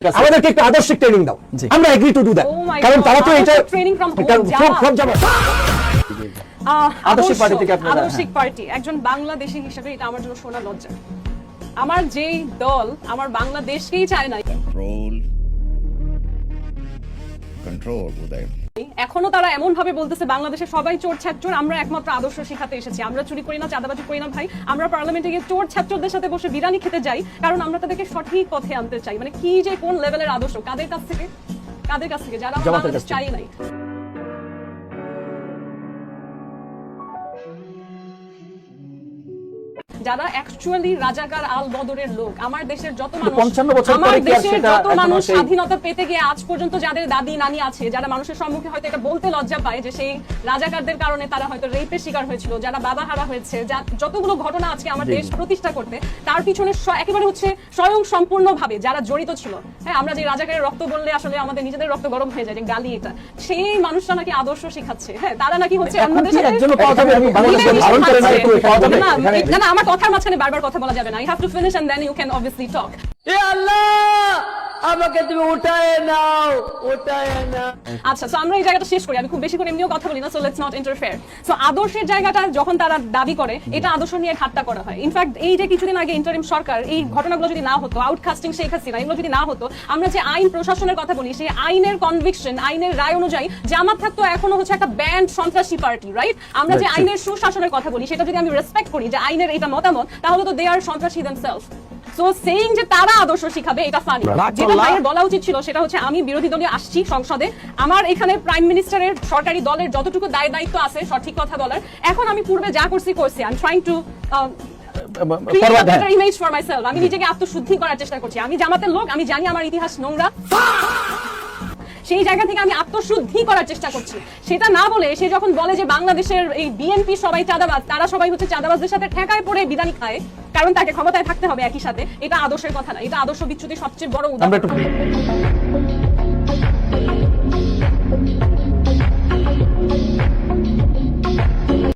আমাদেরকে একটু আদর্শিক ট্রেনিং দাও, আমরা এগ্রি টু ডু দ্যাট। কারণ তারা তো এটা ট্রেনিং ফ্রম আদর্শিক পার্টি থেকে আপনারা আদর্শিক পার্টি একজন বাংলাদেশী হিসেবে এটা আমার জন্য শোনা লজ্জা। আমার যেই দল আমার বাংলাদেশকেই চায় না, কন্ট্রোল উদয়, এখনো তারা এমন ভাবে বলতেছে বাংলাদেশে সবাই চোর ছাত্র, আমরা একমাত্র আদর্শ শিখাতে এসেছি। আমরা চুরি করি না, চাঁদাবাজি করি না ভাই, আমরা পার্লামেন্টে গিয়ে চোর ছাত্রদের সাথে বসে বিরিয়ানি খেতে যাই, কারণ আমরা তাদেরকে সঠিক পথে আনতে চাই। মানে কি যে কোন লেভেলের আদর্শ, কাদের কাছ থেকে যারা বাংলাদেশ চাই নাই। যারা অ্যাকচুয়ালি রাজাকার আল বদরের লোক, আমার দেশের যত মানুষ স্বাধীনতা পেতে গিয়ে আজ পর্যন্ত যাদের দাদি নানি আছে, যারা মানুষের সম্মুখে হয়তো এটা বলতে লজ্জা পায় যে সেই রাজাকারদের কারণে তারা হয়তো রেপের শিকার হয়েছিল, যারা বাবা হারা হয়েছে, যতগুলো ঘটনা আজকে আমার দেশ প্রতিষ্ঠা করতে তার পিছনে একেবারে হচ্ছে স্বয়ং সম্পূর্ণভাবে যারা জড়িত ছিল। হ্যাঁ, আমরা যে রাজাকারের রক্ত বললে আসলে আমাদের নিজেদের রক্ত গরম হয়ে যায়, যে গালি এটা, সেই মানুষরা নাকি আদর্শ শিখাচ্ছে। হ্যাঁ, তারা নাকি হচ্ছে অন্যদের সাথে না, আমার কথার মাঝখানে বারবার কথা বলা যাবে না। You have to finish and then you can obviously talk. আমাকে তুমি উঠায় নাও। আচ্ছা, সো আমরা এই জায়গাটা শেষ করি। আমি খুব বেশি করে এমনিও কথা বলি না, so let's not interfere. So আদর্শের জায়গাটা যখন তারা দাবি করে, এটা আদর্শ নিয়ে ঠাট্টা করা হয়। ইনফ্যাক্ট এই যে কিছুদিন আগে ইন্টারিম সরকার, এই ঘটনাগুলো যদি না হতো, আউটকাস্টিং শেখ হাসিনা, এগুলো যদি না হতো, আমরা যে আইন প্রশাসনের কথা বলি, সেই আইনের কনভিকশন, আইনের রায় অনুযায়ী জামাত থাকতো এখনো হচ্ছে একটা ব্যান্ড সন্ত্রাসী পার্টি, রাইট? আমরা যে আইনের সুশাসনের কথা বলি, সেটা যদি আমি রেসপেক্ট করি যে আইনের এটা মতামত, তাহলে তো দে আর সন্ত্রাসী দেমসেলফ। সো সেইং যে তারা আদর্শ শিখাবে, এটা ফানি। যেটা ভাইয়ের বলা উচিত ছিল সেটা হচ্ছে, আমি বিরোধী দলীয় আসছি সংসদে, আমার এখানে প্রাইম মিনিস্টারের সরকারি দলের যতটুকু দায়িত্ব আছে সঠিক কথা বলার, এখন আমি পূর্বে যা করছি I am trying to image for myself. আমি নিজেকে আত্মশুদ্ধি করার চেষ্টা করছি। আমি জামাতের লোক, আমি জানি আমার ইতিহাস নোংরা, সেই জায়গা থেকে আমি আত্মশুদ্ধি করার চেষ্টা করছি। সেটা না বলে সে যখন বলে যে বাংলাদেশের এই বিএনপি সবাই চাঁদাবাজ, তারা সবাই হচ্ছে চাঁদাবাজদের সাথে ঠেকায় পড়ে বিদানি খায়, কারণ তাকে ক্ষমতায় থাকতে হবে একই সাথে, এটা আদর্শের কথা না, এটা আদর্শ বিচ্যুতির সবচেয়ে বড় উদাহরণ।